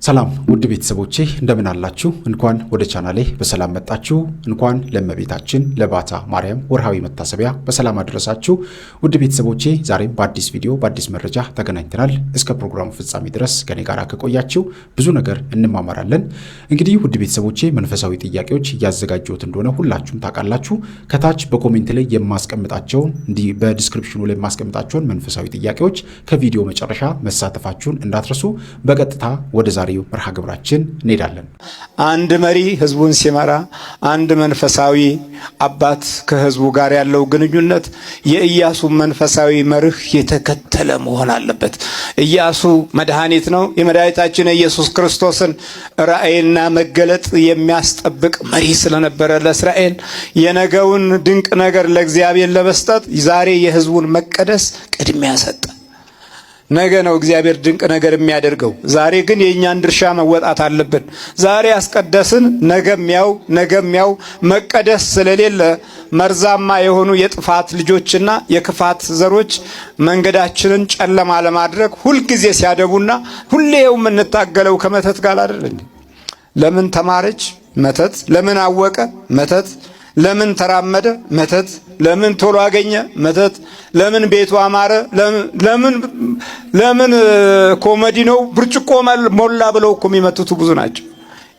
ሰላም ውድ ቤተሰቦቼ እንደምን አላችሁ? እንኳን ወደ ቻናሌ በሰላም መጣችሁ። እንኳን ለእመቤታችን ለባታ ማርያም ወርሃዊ መታሰቢያ በሰላም አደረሳችሁ። ውድ ቤተሰቦቼ ዛሬም በአዲስ ቪዲዮ በአዲስ መረጃ ተገናኝተናል። እስከ ፕሮግራሙ ፍጻሜ ድረስ ከኔ ጋር ከቆያችሁ ብዙ ነገር እንማማራለን። እንግዲህ ውድ ቤተሰቦቼ መንፈሳዊ ጥያቄዎች እያዘጋጀሁት እንደሆነ ሁላችሁም ታውቃላችሁ። ከታች በኮሜንት ላይ የማስቀምጣቸውን እንዲህ በዲስክሪፕሽኑ ላይ የማስቀምጣቸውን መንፈሳዊ ጥያቄዎች ከቪዲዮ መጨረሻ መሳተፋችሁን እንዳትረሱ። በቀጥታ ወደ ዛሬ መርሃ ግብራችን እንሄዳለን። አንድ መሪ ህዝቡን ሲመራ፣ አንድ መንፈሳዊ አባት ከህዝቡ ጋር ያለው ግንኙነት የኢያሱ መንፈሳዊ መርህ የተከተለ መሆን አለበት። ኢያሱ መድኃኒት ነው። የመድኃኒታችን የኢየሱስ ክርስቶስን ራእይና መገለጥ የሚያስጠብቅ መሪ ስለነበረ ለእስራኤል የነገውን ድንቅ ነገር ለእግዚአብሔር ለመስጠት ዛሬ የህዝቡን መቀደስ ቅድሚያ ሰጠ። ነገ ነው እግዚአብሔር ድንቅ ነገር የሚያደርገው። ዛሬ ግን የእኛን ድርሻ መወጣት አለብን። ዛሬ አስቀደስን፣ ነገም ያው መቀደስ ስለሌለ መርዛማ የሆኑ የጥፋት ልጆችና የክፋት ዘሮች መንገዳችንን ጨለማ ለማድረግ ሁልጊዜ ሲያደቡና ሁሌው የምንታገለው ከመተት ጋር አይደል እንዴ? ለምን ተማረች? መተት። ለምን አወቀ? መተት። ለምን ተራመደ? መተት። ለምን ቶሎ አገኘ? መተት። ለምን ቤቱ አማረ? ለምን ኮሜዲ ነው ብርጭቆ ሞላ ብለው እኮ የሚመቱት ብዙ ናቸው።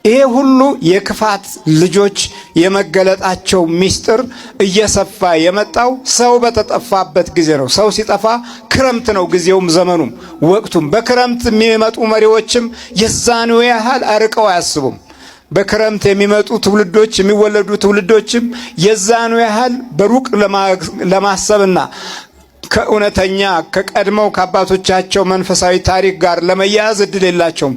ይሄ ሁሉ የክፋት ልጆች የመገለጣቸው ሚስጥር እየሰፋ የመጣው ሰው በተጠፋበት ጊዜ ነው። ሰው ሲጠፋ ክረምት ነው ጊዜውም ዘመኑም ወቅቱም። በክረምት የሚመጡ መሪዎችም የዛኑ ያህል አርቀው አያስቡም። በክረምት የሚመጡ ትውልዶች የሚወለዱ ትውልዶችም የዛኑ ያህል በሩቅ ለማሰብና ከእውነተኛ ከቀድመው ከአባቶቻቸው መንፈሳዊ ታሪክ ጋር ለመያያዝ እድል የላቸውም።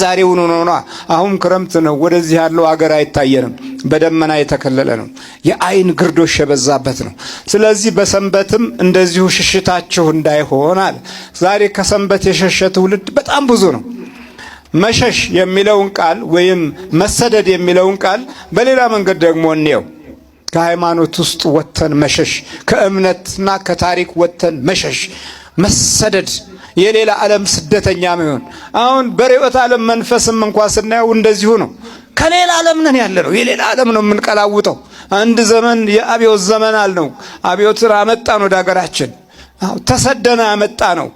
ዛሬውን ሆኖ አሁን ክረምት ነው፣ ወደዚህ ያለው አገር አይታየንም፣ በደመና የተከለለ ነው፣ የአይን ግርዶሽ የበዛበት ነው። ስለዚህ በሰንበትም እንደዚሁ ሽሽታችሁ እንዳይሆን አለ። ዛሬ ከሰንበት የሸሸ ትውልድ በጣም ብዙ ነው። መሸሽ የሚለውን ቃል ወይም መሰደድ የሚለውን ቃል በሌላ መንገድ ደግሞ እንየው። ከሃይማኖት ውስጥ ወጥተን መሸሽ፣ ከእምነትና ከታሪክ ወጥተን መሸሽ፣ መሰደድ፣ የሌላ ዓለም ስደተኛ መሆን። አሁን በርዕዮተ ዓለም መንፈስም እንኳን ስናየው እንደዚሁ ነው። ከሌላ ዓለም ነን ያለ ነው። የሌላ ዓለም ነው የምንቀላውጠው። አንድ ዘመን የአብዮት ዘመን አልነው። አብዮትን አመጣን ወደ ሀገራችን። ተሰደነ አመጣ ነው።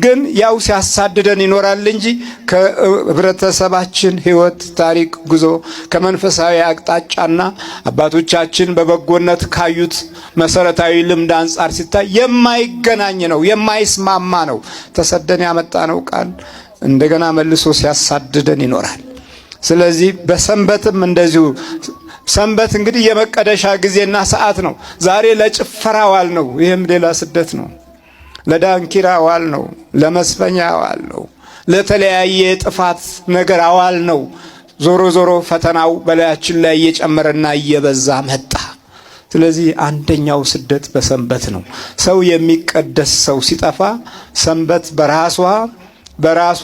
ግን ያው ሲያሳድደን ይኖራል እንጂ ከህብረተሰባችን ህይወት፣ ታሪክ፣ ጉዞ ከመንፈሳዊ አቅጣጫና አባቶቻችን በበጎነት ካዩት መሰረታዊ ልምድ አንጻር ሲታይ የማይገናኝ ነው፣ የማይስማማ ነው። ተሰደን ያመጣነው ቃል እንደገና መልሶ ሲያሳድደን ይኖራል። ስለዚህ በሰንበትም እንደዚሁ። ሰንበት እንግዲህ የመቀደሻ ጊዜና ሰዓት ነው። ዛሬ ለጭፈራ ዋል ነው። ይህም ሌላ ስደት ነው። ለዳንኪራ አዋል ነው፣ ለመስፈኛ አዋል ነው፣ ለተለያየ ጥፋት ነገር አዋል ነው። ዞሮ ፈተናው በላያችን ላይ እየጨመረና እየበዛ መጣ። ስለዚህ አንደኛው ስደት በሰንበት ነው። ሰው የሚቀደስ ሰው ሲጠፋ ሰንበት በራሷ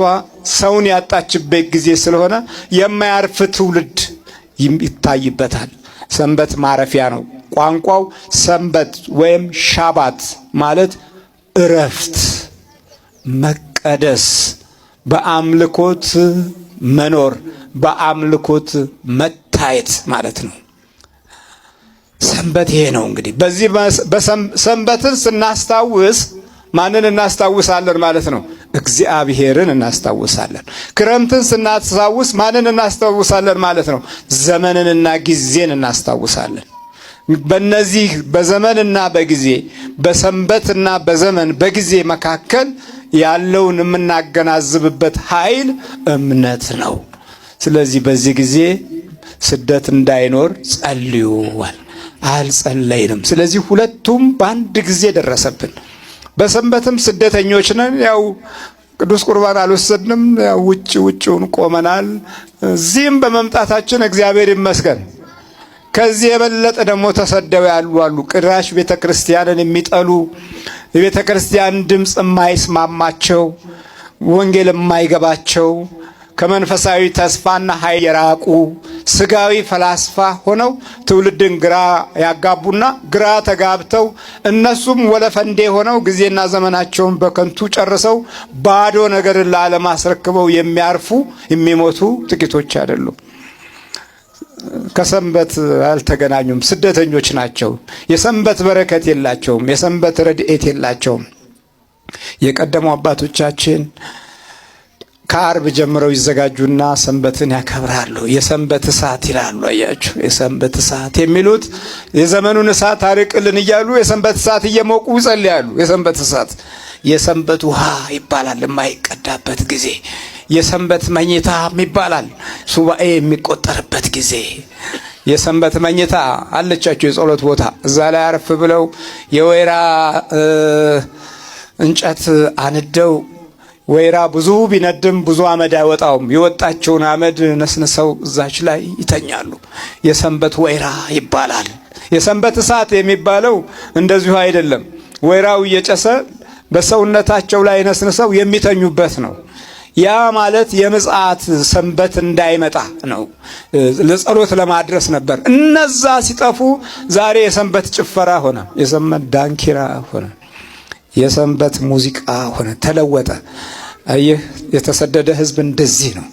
ሰውን ያጣችበት ጊዜ ስለሆነ የማያርፍ ትውልድ ይታይበታል። ሰንበት ማረፊያ ነው። ቋንቋው ሰንበት ወይም ሻባት ማለት እረፍት፣ መቀደስ፣ በአምልኮት መኖር፣ በአምልኮት መታየት ማለት ነው። ሰንበት ይሄ ነው። እንግዲህ በዚህ ሰንበትን ስናስታውስ ማንን እናስታውሳለን ማለት ነው? እግዚአብሔርን እናስታውሳለን። ክረምትን ስናስታውስ ማንን እናስታውሳለን ማለት ነው? ዘመንንና ጊዜን እናስታውሳለን። በእነዚህ በዘመንና በጊዜ በሰንበትና በዘመን በጊዜ መካከል ያለውን የምናገናዝብበት ኃይል እምነት ነው። ስለዚህ በዚህ ጊዜ ስደት እንዳይኖር ጸልዩዋል። አልጸለይንም። ስለዚህ ሁለቱም በአንድ ጊዜ ደረሰብን። በሰንበትም ስደተኞች ነን። ያው ቅዱስ ቁርባን አልወሰድንም። ያው ውጭውን ቆመናል። እዚህም በመምጣታችን እግዚአብሔር ይመስገን። ከዚህ የበለጠ ደግሞ ተሰደው ያሉ አሉ። ቅራሽ ቤተክርስቲያንን የሚጠሉ፣ የቤተክርስቲያን ድምፅ የማይስማማቸው፣ ወንጌል የማይገባቸው፣ ከመንፈሳዊ ተስፋና ኃይል የራቁ ስጋዊ ፈላስፋ ሆነው ትውልድን ግራ ያጋቡና ግራ ተጋብተው እነሱም ወለፈንዴ ሆነው ጊዜና ዘመናቸውን በከንቱ ጨርሰው ባዶ ነገርን ለዓለም አስረክበው የሚያርፉ የሚሞቱ ጥቂቶች አይደሉም። ከሰንበት አልተገናኙም፣ ስደተኞች ናቸው። የሰንበት በረከት የላቸውም፣ የሰንበት ረድኤት የላቸውም። የቀደሙ አባቶቻችን ከአርብ ጀምረው ይዘጋጁና ሰንበትን ያከብራሉ። የሰንበት እሳት ይላሉ። አያችሁ፣ የሰንበት እሳት የሚሉት የዘመኑን እሳት አርቅልን እያሉ የሰንበት እሳት እየሞቁ ይጸልያሉ። የሰንበት እሳት የሰንበት ውሃ ይባላል፣ የማይቀዳበት ጊዜ። የሰንበት መኝታ ይባላል፣ ሱባኤ የሚቆጠርበት ጊዜ። የሰንበት መኝታ አለቻቸው፣ የጸሎት ቦታ። እዛ ላይ አረፍ ብለው የወይራ እንጨት አንደው፣ ወይራ ብዙ ቢነድም ብዙ አመድ አይወጣውም። የወጣቸውን አመድ ነስንሰው እዛች ላይ ይተኛሉ። የሰንበት ወይራ ይባላል። የሰንበት እሳት የሚባለው እንደዚሁ አይደለም። ወይራው እየጨሰ በሰውነታቸው ላይ ነስንሰው የሚተኙበት ነው። ያ ማለት የምጽአት ሰንበት እንዳይመጣ ነው። ለጸሎት ለማድረስ ነበር። እነዛ ሲጠፉ ዛሬ የሰንበት ጭፈራ ሆነ፣ የሰንበት ዳንኪራ ሆነ፣ የሰንበት ሙዚቃ ሆነ፣ ተለወጠ። ይህ የተሰደደ ሕዝብ እንደዚህ ነው።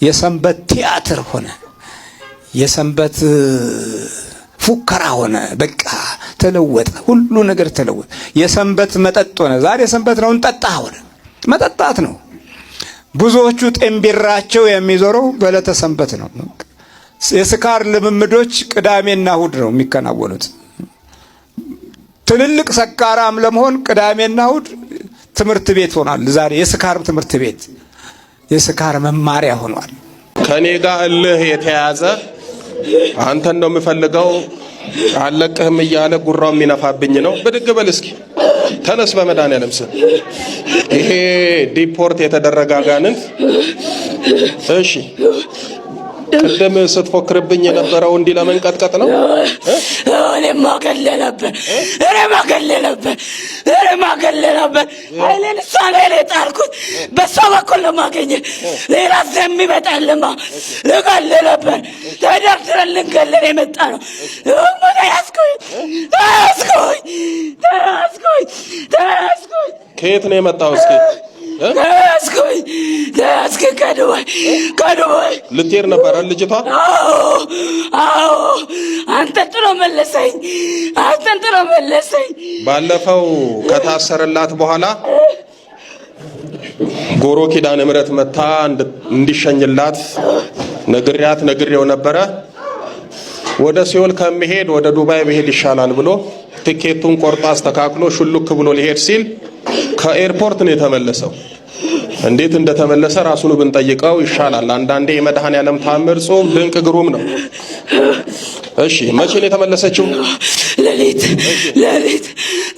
የሰንበት ቲያትር ሆነ፣ የሰንበት ፉከራ ሆነ። በቃ ተለወጠ፣ ሁሉ ነገር ተለወጠ። የሰንበት መጠጥ ሆነ። ዛሬ ሰንበት ነው እንጠጣ ሆነ፣ መጠጣት ነው። ብዙዎቹ ጤምቢራቸው የሚዞረው በዕለተ ሰንበት ነው። የስካር ልምምዶች ቅዳሜና እሁድ ነው የሚከናወኑት። ትልልቅ ሰካራም ለመሆን ቅዳሜና እሁድ ትምህርት ቤት ሆኗል። ዛሬ የስካር ትምህርት ቤት፣ የስካር መማሪያ ሆኗል። ከኔ ጋር እልህ የተያዘ አንተን ነው የምፈልገው አለቅህም እያለ ጉራው የሚነፋብኝ ነው። ብድግ በል እስኪ ተነስ፣ በመድኃኒዓለም ስም። ይሄ ዲፖርት የተደረገ አጋንንት። እሺ ቅድም ስትፎክርብኝ የነበረው እንዲህ ለመንቀጥቀጥ ነው። እኔማ ገለ ነበር ኃይሌን እሷ ላይ ጣልኩት። በሷ በኩል ነው ማገኘት። ሌላ የሚመጣልማ ልገል ነበር። ተደርድረን ልንገለን የመጣ ነው። ተያዝኩኝ። ከየት ነው የመጣው? እስኪ ተያዝኩኝ። ከዱባይ ልትሄድ ነበረ ልጅቷ? አዎ። አንጠልጥሎ መለሰኝ። ባለፈው ከታሰረላት በኋላ ጎሮ ኪዳነ ምሕረት መታ እንዲሸኝላት ነግሬው ነበረ። ወደ ሲኦል ከመሄድ ወደ ዱባይ መሄድ ይሻላል ብሎ ትኬቱን ቆርጦ አስተካክሎ ሹልክ ብሎ ሊሄድ ሲል ከኤርፖርት ነው የተመለሰው። እንዴት እንደተመለሰ ራሱን ብንጠይቀው ይሻላል። አንዳንዴ የመድኃኔዓለም ታምር ጾም ድንቅ ግሩም ነው። እሺ መቼ ነው የተመለሰችው? ሌሊት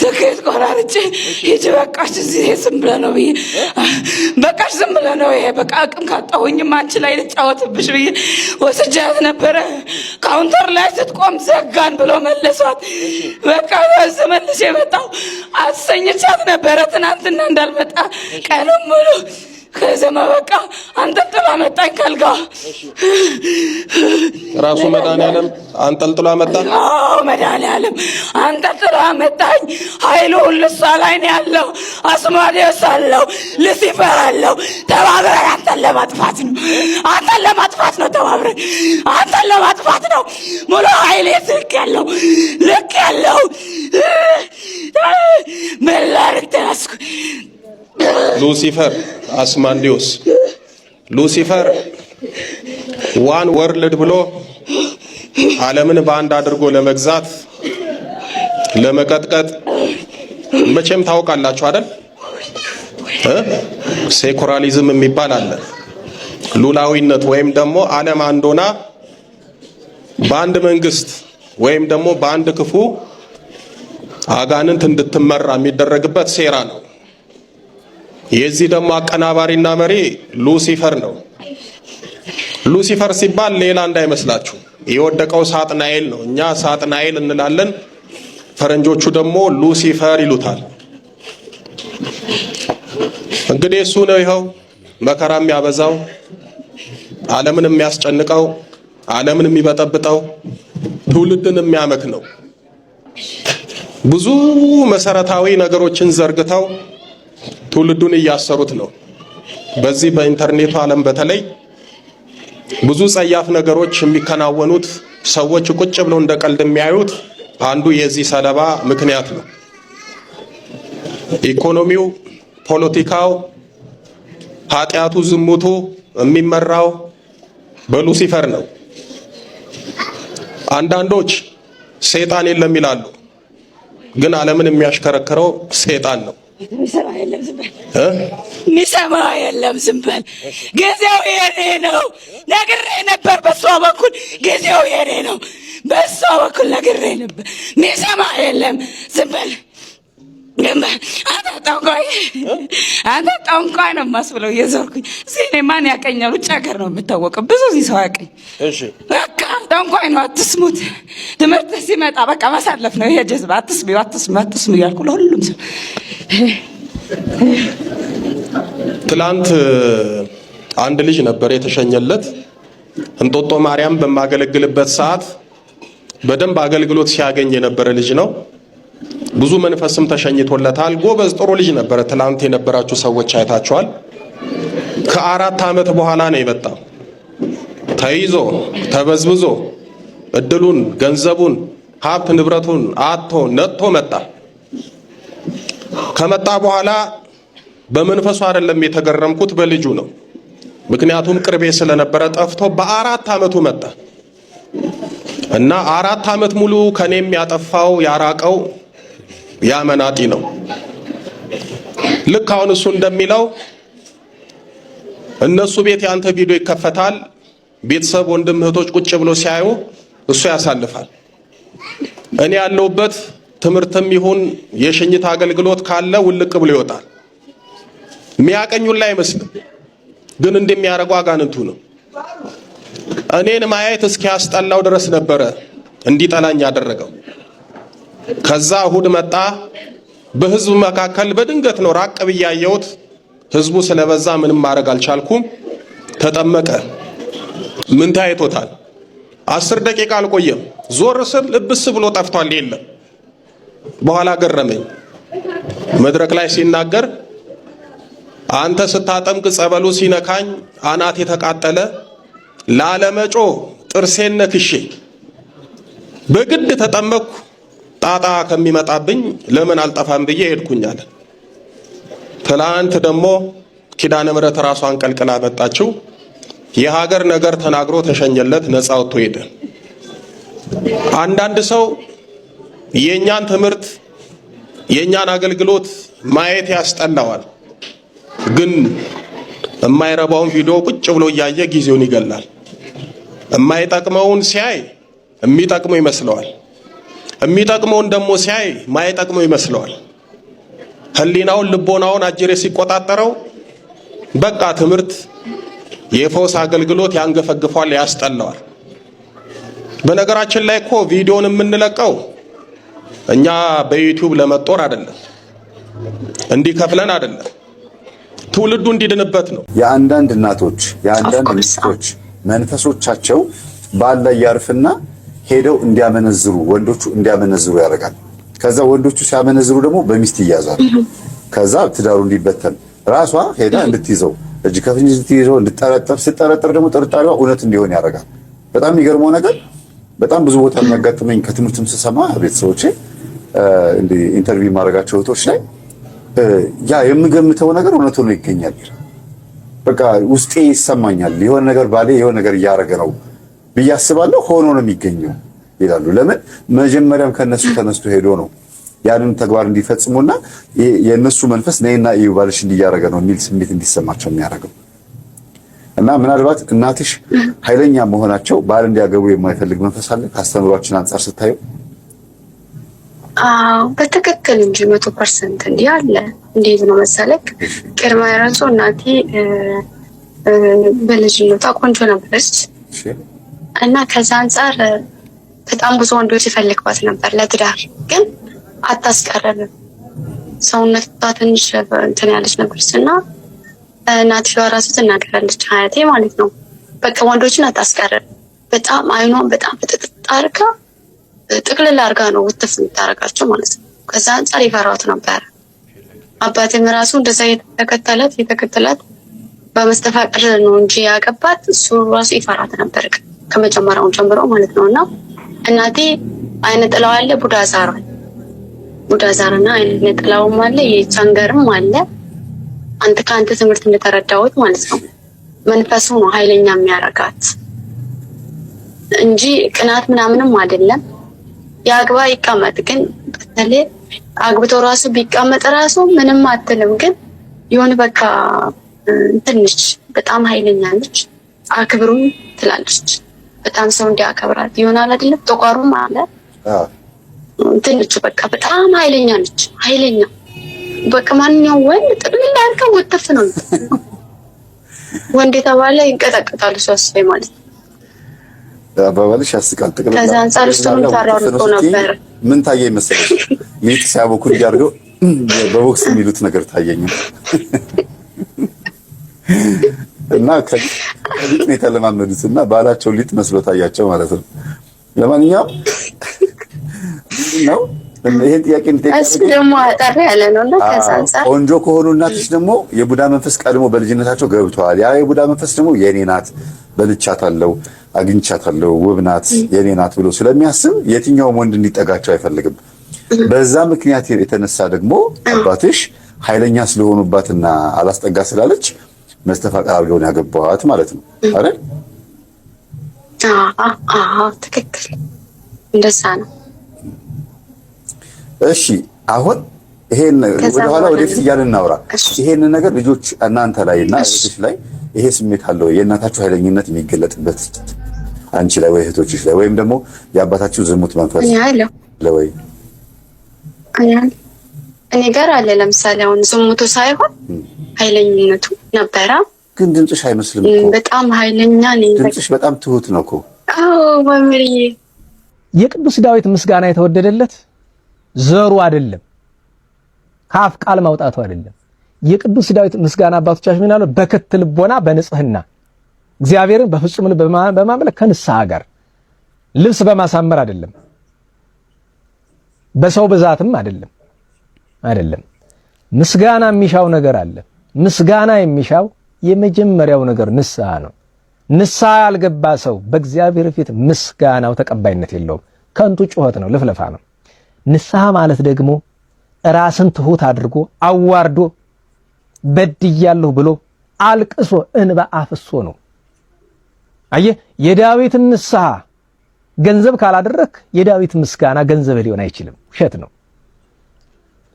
ትኬት ቆራርጬ ሂጂ በቃሽ፣ እዚህ ዝም ብለህ ነው ብዬ በቃሽ፣ ዝም ብለህ ነው ይሄ በቃ አቅም ካጣሁኝም አንቺ ላይ ልጫወትብሽ ብዬ ወስጃት ነበረ። ካውንተር ላይ ስትቆም ዘጋን ብሎ መለሷት። በቃ መልሼ የመጣሁ አሰኝቻት ነበረ ትናንትና እንዳልመጣ ቀኑን ሙሉ። ከዘማ በቃ አንጠልጥሎ አመጣኝ ካልጋ። ራሱ መድኃኔዓለም አንጠልጥሎ አመጣ። አዎ መድኃኔዓለም አንጠልጥሎ አመጣኝ። ኃይሉ ሁሉ እሷ ላይ ነው ያለው። አስማዲዮስ አለው፣ ሉሲፈር አለው። ተባብረን አንተን ለማጥፋት ነው። ተባብረን አንተን ለማጥፋት ነው። ሙሉ ኃይሌ ልክ ያለው መላርክ ተያዝኩ። ሉሲፈር አስማንዲዮስ ሉሲፈር ዋን ወርልድ ብሎ ዓለምን በአንድ አድርጎ ለመግዛት ለመቀጥቀጥ መቼም ታውቃላችሁ አይደል? ሴኩራሊዝም የሚባል አለ። ሉላዊነት ወይም ደግሞ ዓለም አንዶና በአንድ መንግስት ወይም ደግሞ በአንድ ክፉ አጋንንት እንድትመራ የሚደረግበት ሴራ ነው። የዚህ ደግሞ አቀናባሪና መሪ ሉሲፈር ነው። ሉሲፈር ሲባል ሌላ እንዳይመስላችሁ የወደቀው ሳጥናኤል ነው። እኛ ሳጥናኤል እንላለን፣ ፈረንጆቹ ደግሞ ሉሲፈር ይሉታል። እንግዲህ እሱ ነው ይኸው መከራ የሚያበዛው፣ ዓለምን የሚያስጨንቀው፣ ዓለምን የሚበጠብጠው ትውልድን የሚያመክ ነው። ብዙ መሰረታዊ ነገሮችን ዘርግተው ትውልዱን እያሰሩት ነው። በዚህ በኢንተርኔቱ ዓለም በተለይ ብዙ ጸያፍ ነገሮች የሚከናወኑት ሰዎች ቁጭ ብለው እንደ ቀልድ የሚያዩት አንዱ የዚህ ሰለባ ምክንያት ነው። ኢኮኖሚው፣ ፖለቲካው፣ ኃጢአቱ፣ ዝሙቱ የሚመራው በሉሲፈር ነው። አንዳንዶች ሰይጣን የለም ይላሉ፣ ግን ዓለምን የሚያሽከረክረው ሰይጣን ነው። ሚሰማ የለም ዝም በል። ጊዜው የኔ ነው ነግሬ ነበር። በሷ በኩል ጊዜው የኔ ነው፣ በሷ በኩል ነግሬ ነበር። ሚሰማ የለም ዝም በል። አንተ ጠንቋይ ነው የማስብለው እየዞርኩኝ። እዚህ እኔ ማን ያቀኛል? ውጭ ሀገር ነው የምታወቀው፣ ብዙ እዚህ ሰው ያቀኝ። በቃ ጠንቋይ ነው አትስሙት። ትምህርት ሲመጣ በቃ ማሳለፍ ነው ይሄ ጀዝባ። አትስሙ እያልኩ ለሁሉም ሰው። ትላንት አንድ ልጅ ነበር የተሸኘለት። እንጦጦ ማርያም በማገለግልበት ሰዓት በደንብ አገልግሎት ሲያገኝ የነበረ ልጅ ነው። ብዙ መንፈስም ተሸኝቶለታል። ጎበዝ ጥሩ ልጅ ነበረ። ትላንት የነበራችሁ ሰዎች አይታችኋል። ከ4 ዓመት በኋላ ነው የመጣው። ተይዞ ተበዝብዞ እድሉን፣ ገንዘቡን፣ ሀብት ንብረቱን አጥቶ ነጥቶ መጣ። ከመጣ በኋላ በመንፈሱ አይደለም የተገረምኩት፣ በልጁ ነው። ምክንያቱም ቅርቤ ስለነበረ ጠፍቶ በ4 ዓመቱ መጣ እና 4 ዓመት ሙሉ ከኔም ያጠፋው ያራቀው ያ መናጢ ነው። ልክ አሁን እሱ እንደሚለው እነሱ ቤት ያንተ ቪዲዮ ይከፈታል፣ ቤተሰብ ወንድም እህቶች ቁጭ ብሎ ሲያዩ እሱ ያሳልፋል። እኔ ያለሁበት ትምህርትም ይሁን የሽኝት አገልግሎት ካለ ውልቅ ብሎ ይወጣል። የሚያቀኙላ አይመስልም፣ ግን እንደሚያደርገው አጋንንቱ ነው። እኔን ማየት እስኪያስጠላው ድረስ ነበረ እንዲጠላኝ ያደረገው። ከዛ እሁድ መጣ። በህዝብ መካከል በድንገት ነው ራቅ ብያየሁት። ህዝቡ ስለበዛ ምንም ማድረግ አልቻልኩም። ተጠመቀ። ምን ታይቶታል? 10 ደቂቃ አልቆየም። ዞር ስል ልብስ ብሎ ጠፍቷል። የለም። በኋላ ገረመኝ። መድረክ ላይ ሲናገር አንተ ስታጠምቅ ጸበሉ ሲነካኝ አናት የተቃጠለ ላለመጮ ጥርሴን ነክሼ በግድ ተጠመቅኩ። ጣጣ ከሚመጣብኝ ለምን አልጠፋም ብዬ ሄድኩኛል። ትላንት ደግሞ ኪዳነ ምሕረት ራሷን ቀልቅላ መጣችው። የሀገር ነገር ተናግሮ ተሸኘለት፣ ነፃ ወጥቶ ሄደ። አንዳንድ ሰው የኛን ትምህርት የኛን አገልግሎት ማየት ያስጠላዋል፣ ግን የማይረባውን ቪዲዮ ቁጭ ብሎ እያየ ጊዜውን ይገላል። የማይጠቅመውን ሲያይ የሚጠቅመው ይመስለዋል፣ የሚጠቅመውን ደግሞ ሲያይ ማይጠቅመው ይመስለዋል። ህሊናውን ልቦናውን አጅሬ ሲቆጣጠረው በቃ ትምህርት የፈውስ አገልግሎት ያንገፈግፏል፣ ያስጠላዋል። በነገራችን ላይ እኮ ቪዲዮን የምንለቀው እኛ በዩቲዩብ ለመጦር አይደለም፣ እንዲከፍለን አይደለም፣ ትውልዱ እንዲድንበት ነው። የአንዳንድ እናቶች የአንዳንድ ሚስቶች መንፈሶቻቸው ባል ላይ ያርፍና ሄደው እንዲያመነዝሩ ወንዶቹ እንዲያመነዝሩ ያደርጋል። ከዛ ወንዶቹ ሲያመነዝሩ ደግሞ በሚስት ይያዛል። ከዛ ትዳሩ እንዲበተን ራሷ ሄዳ እንድትይዘው እጅ ከፍንጅ እንድትይዘው እንድትጠረጠር ሲጠረጠር ደግሞ ጥርጣሬዋ እውነት እንዲሆን ያደርጋል። በጣም የሚገርመው ነገር በጣም ብዙ ቦታ የሚያጋጥመኝ ከትምህርትም ስሰማ ቤተሰቦቼ እንደ ኢንተርቪው ማድረጋቸው እህቶች ላይ ያ የምገምተው ነገር እውነት ሆኖ ይገኛል። በቃ ውስጤ ይሰማኛል የሆነ ነገር ባለ የሆነ ነገር እያደረገ ነው ብዬ አስባለሁ፣ ሆኖ ነው የሚገኘው ይላሉ። ለምን መጀመሪያም ከነሱ ተነስቶ ሄዶ ነው ያንን ተግባር እንዲፈጽሙና የነሱ መንፈስ ነይና እዩ ባልሽ እንዲያረገ ነው የሚል ስሜት እንዲሰማቸው የሚያደርገው እና ምናልባት እናትሽ ኃይለኛ መሆናቸው ባል እንዲያገቡ የማይፈልግ መንፈስ አለ ከአስተምሯችን አንጻር ስታዩ? በትክክል እንጂ 100% እንዲህ አለ። እንዴት ነው መሰለክ? ቅድመ ራሱ እናቴ በልጅነቷ ቆንጆ ነበረች እና ከዛ አንጻር በጣም ብዙ ወንዶች ይፈልጓት ነበር ለትዳር፣ ግን አታስቀርብም። ሰውነቷ ትንሽ እንትን ያለች ነበረች እና እናትየዋ ራሱ ትናገራለች፣ አያቴ ማለት ነው። በቃ ወንዶችን አታስቀርብም። በጣም አይኗን በጣም ፍጥጥ አርጋ ጥቅልል አርጋ ነው ውትፍ የምታረጋቸው ማለት ነው። ከዛ አንፃር ይፈራውት ነበር። አባቴም ራሱ እንደዛ የተከተላት በመስተፋቅር ነው እንጂ ያገባት እሱ ራሱ ይፈራት ነበር ከመጀመሪያው ጀምሮ ማለት ነውና እናቴ አይነ ጥላው አለ ቡዳ ዛርና አይነ ጥላውም አለ የቻንገርም አለ። አንተ ካንተ ትምህርት እንደተረዳሁት ማለት ነው መንፈሱ ነው ኃይለኛ የሚያረጋት እንጂ ቅናት ምናምንም አይደለም። ያግባ ይቀመጥ ግን በተለይ አግብቶ ራሱ ቢቀመጥ ራሱ ምንም አትልም። ግን የሆነ በቃ ትንሽ በጣም ኃይለኛ ነች። አክብሩም ትላለች። በጣም ሰው እንዲያከብራት ይሆናል አይደለም። ተቋሩም አለ ትንሽ በቃ በጣም ኃይለኛ ነች። ኃይለኛ በቃ ማንኛውም ወንድ ጥቅልል አድርገው ወጥፍ ነው ወንድ የተባለ ይንቀጠቀጣል። ሶስት ማለት ነው። አባባልሽ ያስቃል። ጥቅልል ከዛ አንፃር እሱም ታራርቆ ነበር። ምን ታየኝ መሰለሽ? ሊጥ ሲያቦኩ እንዲያርገው በቦክስ የሚሉት ነገር ታየኝ እና ከሊጥ ነው የተለማመዱት እና ባላቸው ሊጥ መስሎ ታያቸው ማለት ነው። ለማንኛውም ነው ይሄን ጥያቄ እንጠይቃለን። እሱ ደግሞ አጠር ያለ ነውና ከዛ አንፃር ቆንጆ ከሆኑ እናትሽ ደግሞ የቡዳ መንፈስ ቀድሞ በልጅነታቸው ገብቷል። ያ የቡዳ መንፈስ ደግሞ የኔ ናት፣ በልቻታለሁ፣ አግኝቻታለሁ፣ ውብ ናት፣ የኔ ናት ብሎ ስለሚያስብ የትኛውም ወንድ እንዲጠጋቸው አይፈልግም። በዛ ምክንያት የተነሳ ደግሞ አባትሽ ኃይለኛ ስለሆኑባትና አላስጠጋ ስላለች መስተፋቅር አድርገው ያገባዋት ማለት ነው አይደል? ትክክል፣ እንደዛ ነው። እሺ አሁን ይሄን ወደኋላ ወደፊት እያልን እናውራ። ይሄን ነገር ልጆች እናንተ ላይና እህቶች ላይ ይሄ ስሜት አለው የእናታችሁ ኃይለኝነት የሚገለጥበት አንቺ ላይ ወይ እህቶችሽ ላይ ወይም ደግሞ የአባታችሁ ዝሙት መንፈስ ለወይ እኔ ጋር አለ። ለምሳሌ አሁን ዝሙቱ ሳይሆን ኃይለኝነቱ ነበረ። ግን ድምፅሽ አይመስልም እኮ በጣም ኃይለኛ ነኝ። ድምፅሽ በጣም ትሁት ነው እኮ። አዎ ማምሪዬ የቅዱስ ዳዊት ምስጋና የተወደደለት ዘሩ አይደለም፣ ካፍ ቃል ማውጣቱ አይደለም። የቅዱስ ዳዊት ምስጋና አባቶቻችን ምን አለው? በክት ልቦና በንጽህና እግዚአብሔርን በፍጹም ልብ በማምለክ ከንስሐ ጋር ልብስ በማሳመር አይደለም፣ በሰው ብዛትም አይደለም። ምስጋና የሚሻው ነገር አለ። ምስጋና የሚሻው የመጀመሪያው ነገር ንስሐ ነው። ንስሐ ያልገባ ሰው በእግዚአብሔር ፊት ምስጋናው ተቀባይነት የለውም። ከንቱ ጩኸት ነው፣ ልፍለፋ ነው። ንስሐ ማለት ደግሞ ራስን ትሁት አድርጎ አዋርዶ በድያለሁ ብሎ አልቅሶ እንባ አፍሶ ነው። አየህ፣ የዳዊትን ንስሐ ገንዘብ ካላደረክ የዳዊት ምስጋና ገንዘብ ሊሆን አይችልም። ውሸት ነው።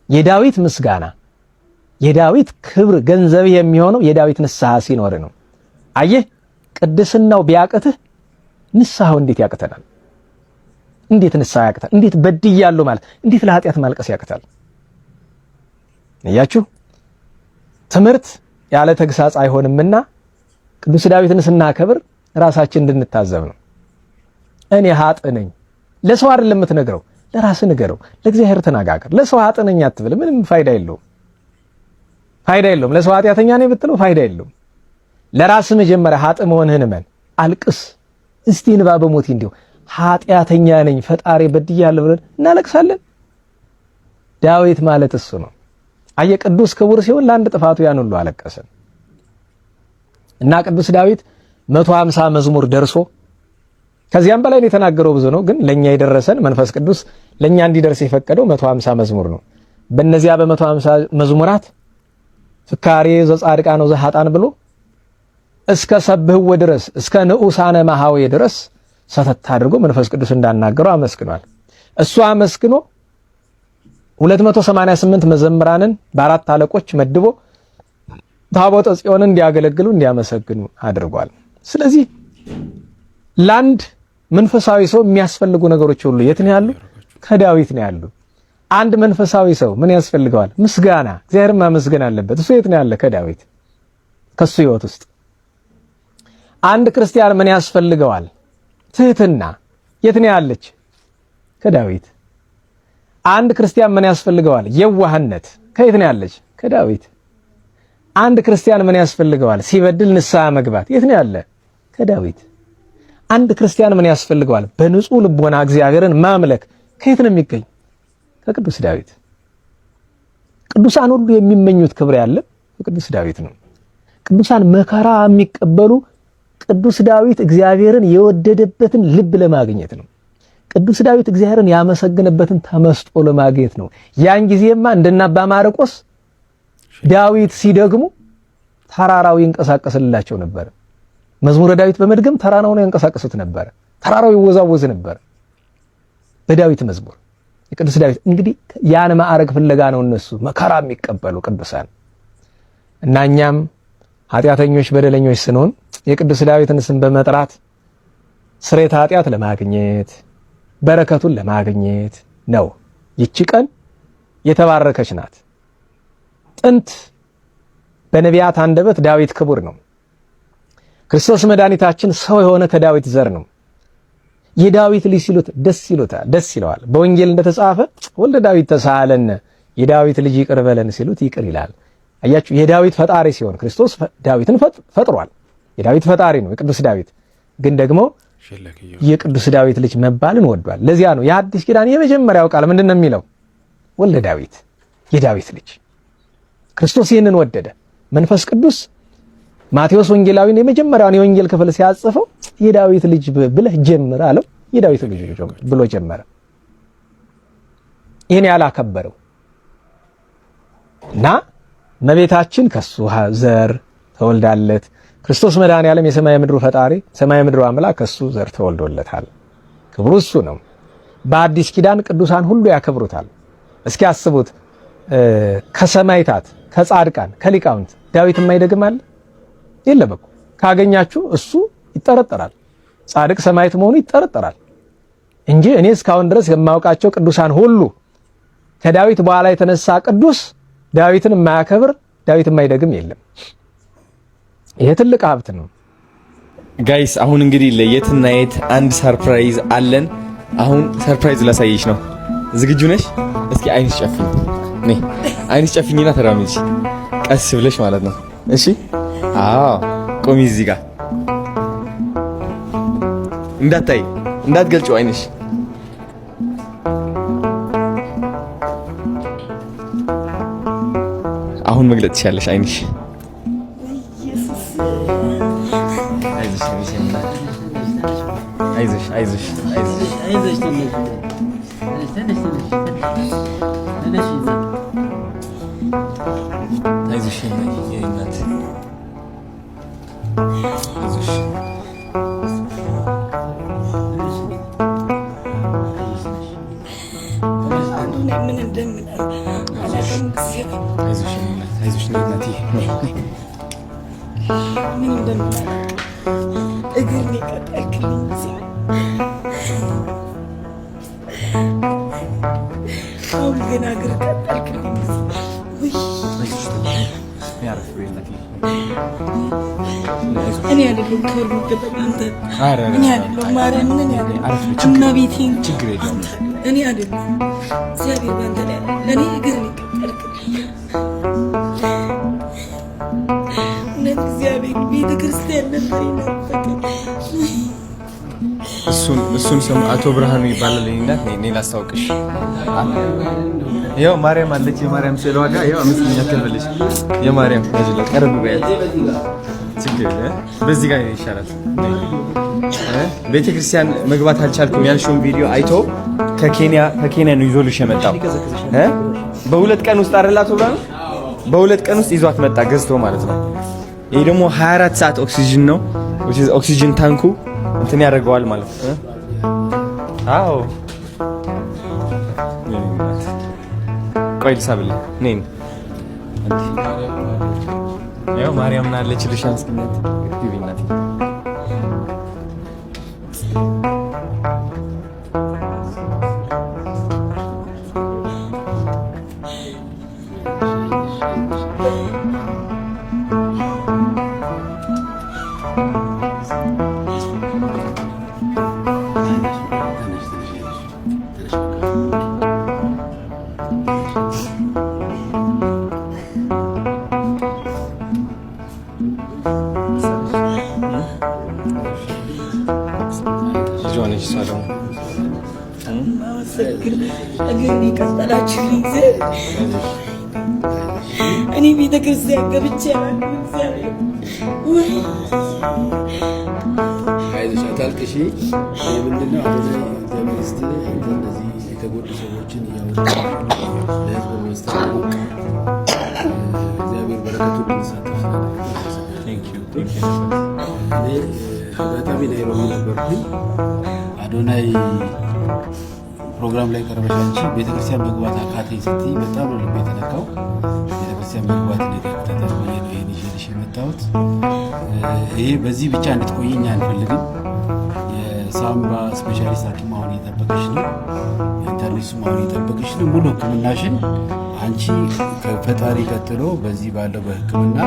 የዳዊት ምስጋና የዳዊት ክብር ገንዘብ የሚሆነው የዳዊት ንስሐ ሲኖር ነው። አየህ፣ ቅድስናው ቢያቅትህ ንስሐው እንዴት ያቅተናል? እንዴት ንስሐ ያቅታል? እንዴት በድያለሁ ማለት እንዴት ለኃጢአት ማልቀስ ያቅታል? እያችሁ ትምህርት ያለ ተግሳጽ አይሆንምና ቅዱስ ዳዊትን ስናከብር ራሳችን እንድንታዘብ ነው። እኔ ኃጥእ ነኝ። ለሰው አይደለም የምትነግረው፣ ለራስህ ንገረው። ለእግዚአብሔር ተናጋገር። ለሰው ኃጥእ ነኝ አትብል፣ ምንም ፋይዳ የለውም። ለሰው ኃጢአተኛ ነኝ ብትለው ፋይዳ የለውም። ለራስህ መጀመሪያ ኃጥእ መሆንህን እመን፣ አልቅስ። እስቲ እንባ በሞቴ እንዲሁ ኃጢአተኛ ነኝ ፈጣሪ በድያለሁ ብለን እናለቅሳለን። ዳዊት ማለት እሱ ነው። አየ ቅዱስ ክቡር ሲሆን ለአንድ ጥፋቱ ያን ሁሉ አለቀሰ እና ቅዱስ ዳዊት 150 መዝሙር ደርሶ ከዚያም በላይ የተናገረው ብዙ ነው፣ ግን ለኛ የደረሰን መንፈስ ቅዱስ ለኛ እንዲደርስ የፈቀደው 150 መዝሙር ነው። በእነዚያ በ150 መዝሙራት ፍካሬ ዘጻድቃን ነው ዘኃጥአን ብሎ እስከ ሰብህው ድረስ እስከ ንዑሳነ ማሃዌ ድረስ ሰተት አድርጎ መንፈስ ቅዱስ እንዳናገረው አመስግኗል። እሱ አመስግኖ 288 መዘምራንን በአራት አለቆች መድቦ ታቦተ ጽዮንን እንዲያገለግሉ እንዲያመሰግኑ አድርጓል። ስለዚህ ለአንድ መንፈሳዊ ሰው የሚያስፈልጉ ነገሮች ሁሉ የት ነው ያሉ? ከዳዊት ነው ያሉ። አንድ መንፈሳዊ ሰው ምን ያስፈልገዋል? ምስጋና፣ እግዚአብሔርን ማመስገን አለበት። እሱ የት ነው ያለ? ከዳዊት ከሱ ህይወት ውስጥ። አንድ ክርስቲያን ምን ያስፈልገዋል? ትህትና፣ የት ነው ያለች? ከዳዊት። አንድ ክርስቲያን ምን ያስፈልገዋል? የዋህነት፣ ከየት ነው ያለች? ከዳዊት። አንድ ክርስቲያን ምን ያስፈልገዋል? ሲበድል ንስሐ መግባት፣ የት ነው ያለ? ከዳዊት። አንድ ክርስቲያን ምን ያስፈልገዋል? በንጹህ ልቦና እግዚአብሔርን ማምለክ። ከየት ነው የሚገኝ? ከቅዱስ ዳዊት። ቅዱሳን ሁሉ የሚመኙት ክብር ያለ ከቅዱስ ዳዊት ነው። ቅዱሳን መከራ የሚቀበሉ ቅዱስ ዳዊት እግዚአብሔርን የወደደበትን ልብ ለማግኘት ነው። ቅዱስ ዳዊት እግዚአብሔርን ያመሰገነበትን ተመስጦ ለማግኘት ነው። ያን ጊዜማ እንደና አባ ማርቆስ ዳዊት ሲደግሙ ተራራው ይንቀሳቀስላቸው ነበር። መዝሙረ ዳዊት በመድገም ተራራውን ያንቀሳቀሱት ነበር። ተራራው ይወዛወዝ ነበር በዳዊት መዝሙር። የቅዱስ ዳዊት እንግዲህ ያን ማዕረግ ፍለጋ ነው እነሱ መከራ የሚቀበሉ ቅዱሳን። እና እኛም ኃጢአተኞች በደለኞች ስንሆን የቅዱስ ዳዊትን ስም በመጥራት ስርየተ ኃጢአት ለማግኘት በረከቱን ለማግኘት ነው። ይቺ ቀን የተባረከች ናት። ጥንት በነቢያት አንደበት ዳዊት ክቡር ነው። ክርስቶስ መድኃኒታችን ሰው የሆነ ከዳዊት ዘር ነው። የዳዊት ልጅ ሲሉት ደስ ይለዋል። በወንጌል እንደተጻፈ ወልደ ዳዊት ተሳሃለነ፣ የዳዊት ልጅ ይቅር በለን ሲሉት ይቅር ይላል። አያችሁ፣ የዳዊት ፈጣሪ ሲሆን ክርስቶስ ዳዊትን ፈጥሯል። የዳዊት ፈጣሪ ነው የቅዱስ ዳዊት። ግን ደግሞ የቅዱስ ዳዊት ልጅ መባልን ወዷል። ለዚያ ነው የሐዲስ ኪዳን የመጀመሪያው ቃል ምንድነው የሚለው? ወልደ ዳዊት፣ የዳዊት ልጅ። ክርስቶስ ይህንን ወደደ። መንፈስ ቅዱስ ማቴዎስ ወንጌላዊን የመጀመሪያውን የወንጌል ክፍል ሲያጽፈው የዳዊት ልጅ ብለህ ጀምር አለው። የዳዊት ልጅ ብሎ ጀመረ። ይህን ያላከበረው እና እመቤታችን ከሱ ዘር ተወልዳለት ክርስቶስ መድኃኔዓለም የሰማይ ምድሩ ፈጣሪ ሰማይ ምድሩ አምላክ ከሱ ዘር ተወልዶለታል። ክብሩ እሱ ነው። በአዲስ ኪዳን ቅዱሳን ሁሉ ያከብሩታል። እስኪ አስቡት፣ ከሰማይታት ከጻድቃን ከሊቃውንት ዳዊት የማይደግም አለ? የለም እኮ። ካገኛችሁ እሱ ይጠረጠራል፣ ጻድቅ ሰማዕት መሆኑ ይጠረጠራል እንጂ እኔ እስካሁን ድረስ የማውቃቸው ቅዱሳን ሁሉ ከዳዊት በኋላ የተነሳ ቅዱስ ዳዊትን የማያከብር ዳዊት የማይደግም የለም። ይሄ ትልቅ ሀብት ነው ጋይስ። አሁን እንግዲህ ለየትና የት አንድ ሰርፕራይዝ አለን። አሁን ሰርፕራይዝ ላሳየሽ ነው። ዝግጁ ነሽ? እስኪ አይንሽ ጨፍኝ። ነይ አይንሽ ጨፍኝና ተራመጂ፣ ቀስ ብለሽ ማለት ነው። እሺ? አዎ፣ ቆሚ እዚህ ጋር እንዳታይ እንዳትገልጪው አይንሽ። አሁን መግለጥ ትችያለሽ አይንሽ። አይዞሽ አይዞሽ አይዞሽ አይዞሽ እናት አይዞሽ። ምን እንደምን አላውቅም። አይዞሽ አይዞሽ እናቴ ምን እንደምን እግር ይቀጣልክልኝ አሁን ገና እግር ቀጣልክልኝ። እኔ አይደለም ክብር የሚገባኝ አንተ። እኔ አይደለም ማርያም፣ እኔ አይደለም እመቤቴን፣ ችግር የለውም። እኔ አይደለም እግዚአብሔር ባንተ ላይ ለእኔ እግር ይቀጣልክልኝ። እውነት እግዚአብሔር ቤተ ክርስቲያን ነበር ይናፈቀኝ። እሱን ስም አቶ ብርሃኑ ይባላል። እናት እኔ ላስታውቅሽ። ያው ማርያም አለች። የማርያም ስዕል ዋጋ ያው 5 ያከብልሽ። የማርያም ልጅ ቀርብ በያት። ችግር በዚህ ጋር ይሻላል። ቤተክርስቲያን መግባት አልቻልኩም ያልሽውን ቪዲዮ አይቶ ከኬንያ ነው ይዞልሽ የመጣው። በ2 ቀን ውስጥ አይደል አቶ ብርሃኑ? በ2 ቀን ውስጥ ይዟት መጣ ገዝቶ ማለት ነው። ይሄ ደግሞ 24 ሰዓት ኦክሲጅን ነው። ኦክሲጅን ታንኩ እንትን ያደርገዋል ማለት ነው። አዎ ቆይ ልሳብልህ። ነኝ ያው ማርያም ናለች ልሻን እስኪነት ግቢናት ሰላም እኔ ቤተክርስቲያን ገብቼ አይዞሽ አታልቅሺ። ምንድነው እግዚአብሔር ይስጥልህ። እንደዚህ የተጎዱ ሰዎችን ለህዝብ በማስተዋወቅ እግዚአብሔር በረከቱን እንዲሳተፍ እኔ አጋጣሚ ናይሮቢ ነበርኩኝ። አዶናይ ፕሮግራም ላይ ቀርበሽ አንቺ ቤተክርስቲያን መግባት አቃተኝ ስትይ በጣም ነው ልቤ የተነካው። ቤተክርስቲያን መግባት እንደተከታተል ነው ይሄን ይዤልሽ የመጣሁት። ይሄ በዚህ ብቻ እንድትቆይኝ አንፈልግም። የሳምባ ስፔሻሊስት ሐኪም አሁን እየጠበቀሽ ነው። ኢንተርኔትም አሁን እየጠበቀሽ ነው። ሙሉ ሕክምናሽን አንቺ ከፈጣሪ ቀጥሎ በዚህ ባለው በሕክምና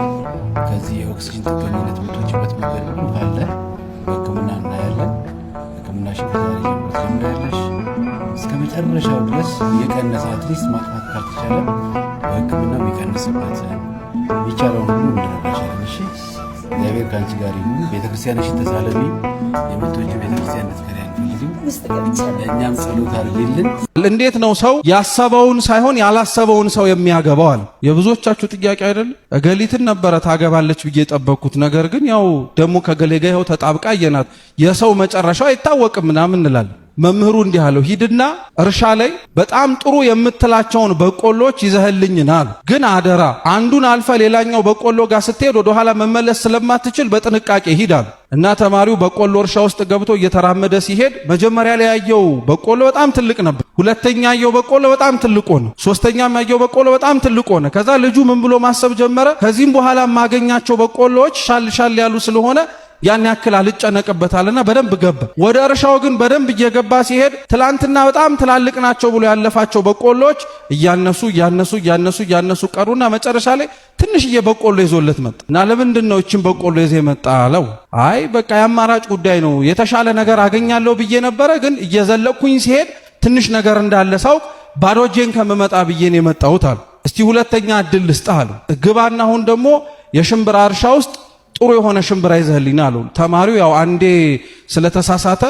ከዚህ የኦክሲጅን ጥገኝነት የምትወጪበት መንገድ ሁሉ ካለ በሕክምና እናያለን። ሕክምናሽን ከዛሬ ጀምሮ ትጀምሪያለሽ እስከ መጨረሻው ድረስ የቀነሰ አትሊስት ማጥፋት ካልተቻለ በሕክምና የሚቀንስበት የሚቻለውን ሁሉ እንድረዳሻለን። እሺ እግዚአብሔር ከአንቺ ጋር ይሁን። ቤተክርስቲያንሽን ተሳለሚ። የምትወጂው ቤተክርስቲያን እንድትቀሪ አንፈልግም። ለእኛም ጸሎት አድርጊልን። እንዴት ነው ሰው ያሰበውን ሳይሆን ያላሰበውን ሰው የሚያገባው? አለ የብዙዎቻችሁ ጥያቄ አይደል? እገሊትን ነበረ ታገባለች ብዬ የጠበቅኩት፣ ነገር ግን ያው ደግሞ ከገሌ ጋር ይኸው ተጣብቃ አየናት፣ የሰው መጨረሻው አይታወቅም ምናምን እንላለን። መምህሩ እንዲህ አለው፣ ሂድና እርሻ ላይ በጣም ጥሩ የምትላቸውን በቆሎች ይዘህልኝ ና፣ ግን አደራ አንዱን አልፈ ሌላኛው በቆሎ ጋር ስትሄድ ወደ ኋላ መመለስ ስለማትችል በጥንቃቄ ሂድ አለ። እና ተማሪው በቆሎ እርሻ ውስጥ ገብቶ እየተራመደ ሲሄድ መጀመሪያ ላይ ያየው በቆሎ በጣም ትልቅ ነበር። ሁለተኛ ያየው በቆሎ በጣም ትልቅ ሆነ። ሶስተኛም ያየው በቆሎ በጣም ትልቅ ሆነ። ከዛ ልጁ ምን ብሎ ማሰብ ጀመረ? ከዚህም በኋላ የማገኛቸው በቆሎዎች ሻል ሻል ያሉ ስለሆነ ያን ያክል አልጨነቅበታልና በደንብ ገባ። ወደ እርሻው ግን በደንብ እየገባ ሲሄድ ትላንትና በጣም ትላልቅ ናቸው ብሎ ያለፋቸው በቆሎች እያነሱ ቀሩና መጨረሻ ላይ ትንሽዬ በቆሎ ይዞለት መጣ። እና ለምንድን ነው እቺን በቆሎ ይዘህ መጣ አለው። አይ በቃ የአማራጭ ጉዳይ ነው፣ የተሻለ ነገር አገኛለሁ ብዬ ነበረ፣ ግን እየዘለቅኩኝ ሲሄድ ትንሽ ነገር እንዳለ ሳውቅ ባዶ እጄን ከመመጣ ብዬ ነው የመጣሁት አለ። እስቲ ሁለተኛ እድል ልስጥህ አለው። ግባና አሁን ደግሞ የሽምብራ እርሻ ውስጥ ጥሩ የሆነ ሽምብራ ይዘህልኝ አለው። ተማሪው ያው አንዴ ስለተሳሳተ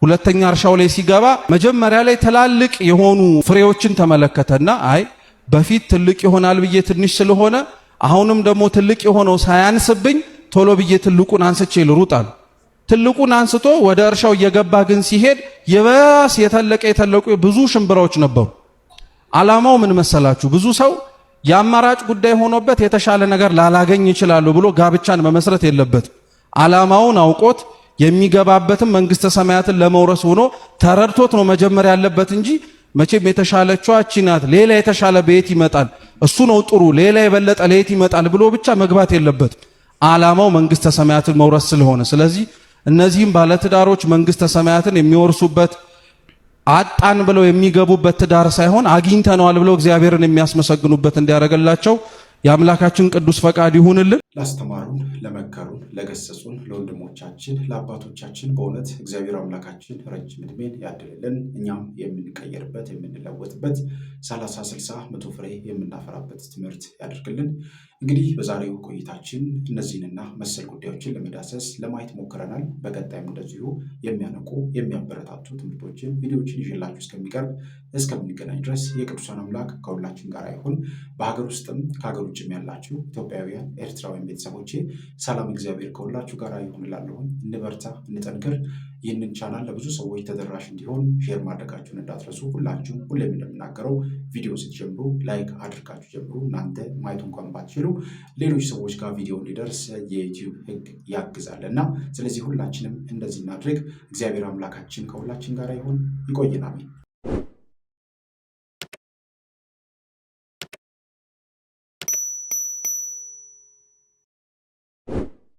ሁለተኛ እርሻው ላይ ሲገባ መጀመሪያ ላይ ትላልቅ የሆኑ ፍሬዎችን ተመለከተና አይ በፊት ትልቅ ይሆናል ብዬ ትንሽ ስለሆነ አሁንም ደግሞ ትልቅ የሆነው ሳያንስብኝ ቶሎ ብዬ ትልቁን አንስቼ ልሩጣል። ትልቁን አንስቶ ወደ እርሻው እየገባ ግን ሲሄድ የባስ የተለቁ ብዙ ሽምብራዎች ነበሩ። ዓላማው ምን መሰላችሁ? ብዙ ሰው የአማራጭ ጉዳይ ሆኖበት የተሻለ ነገር ላላገኝ ይችላል ብሎ ጋብቻን መመስረት የለበትም። ዓላማውን አውቆት የሚገባበትም መንግስተ ሰማያትን ለመውረስ ሆኖ ተረድቶት ነው መጀመሪያ ያለበት እንጂ መቼም የተሻለችዋ እቺ ናት፣ ሌላ የተሻለ በየት ይመጣል፣ እሱ ነው ጥሩ፣ ሌላ የበለጠ ለየት ይመጣል ብሎ ብቻ መግባት የለበትም። ዓላማው መንግስተ ሰማያትን መውረስ ስለሆነ፣ ስለዚህ እነዚህም ባለትዳሮች መንግስተ ሰማያትን የሚወርሱበት አጣን ብለው የሚገቡበት ትዳር ሳይሆን አግኝተነዋል ብለው እግዚአብሔርን የሚያስመሰግኑበት እንዲያደርግላቸው የአምላካችን ቅዱስ ፈቃድ ይሁንልን። ላስተማሩን፣ ለመከሩን፣ ለገሰጹን ለወንድሞቻችን ለአባቶቻችን በእውነት እግዚአብሔር አምላካችን ረጅም ዕድሜን ያድልልን። እኛም የምንቀየርበት የምንለወጥበት 30 60 100 ፍሬ የምናፈራበት ትምህርት ያደርግልን። እንግዲህ በዛሬው ቆይታችን እነዚህንና መሰል ጉዳዮችን ለመዳሰስ ለማየት ሞክረናል። በቀጣይም እንደዚሁ የሚያነቁ የሚያበረታቱ ትምህርቶችን ቪዲዮዎችን ይዤላችሁ እስከምንገናኝ ድረስ የቅዱሳን አምላክ ከሁላችን ጋር ይሁን። በሀገር ውስጥም ከሀገር ውጭም ያላችሁ ኢትዮጵያውያን ኤርትራውያን ቤተሰቦቼ ሰላም እግዚአብሔር ከሁላችሁ ጋር ይሁን እላለሁ። እንበርታ፣ እንጠንክር። ይህንን ቻናል ለብዙ ሰዎች ተደራሽ እንዲሆን ሼር ማድረጋችሁን እንዳትረሱ። ሁላችሁም ሁሌም እንደምናገረው ቪዲዮ ስትጀምሩ ላይክ አድርጋችሁ ጀምሩ። እናንተ ማየቱ እንኳን ባትችሉ ሌሎች ሰዎች ጋር ቪዲዮ እንዲደርስ የዩቲዩብ ሕግ ያግዛልና ስለዚህ ሁላችንም እንደዚህ እናድርግ። እግዚአብሔር አምላካችን ከሁላችን ጋር ይሁን። ይቆየን። አሜን።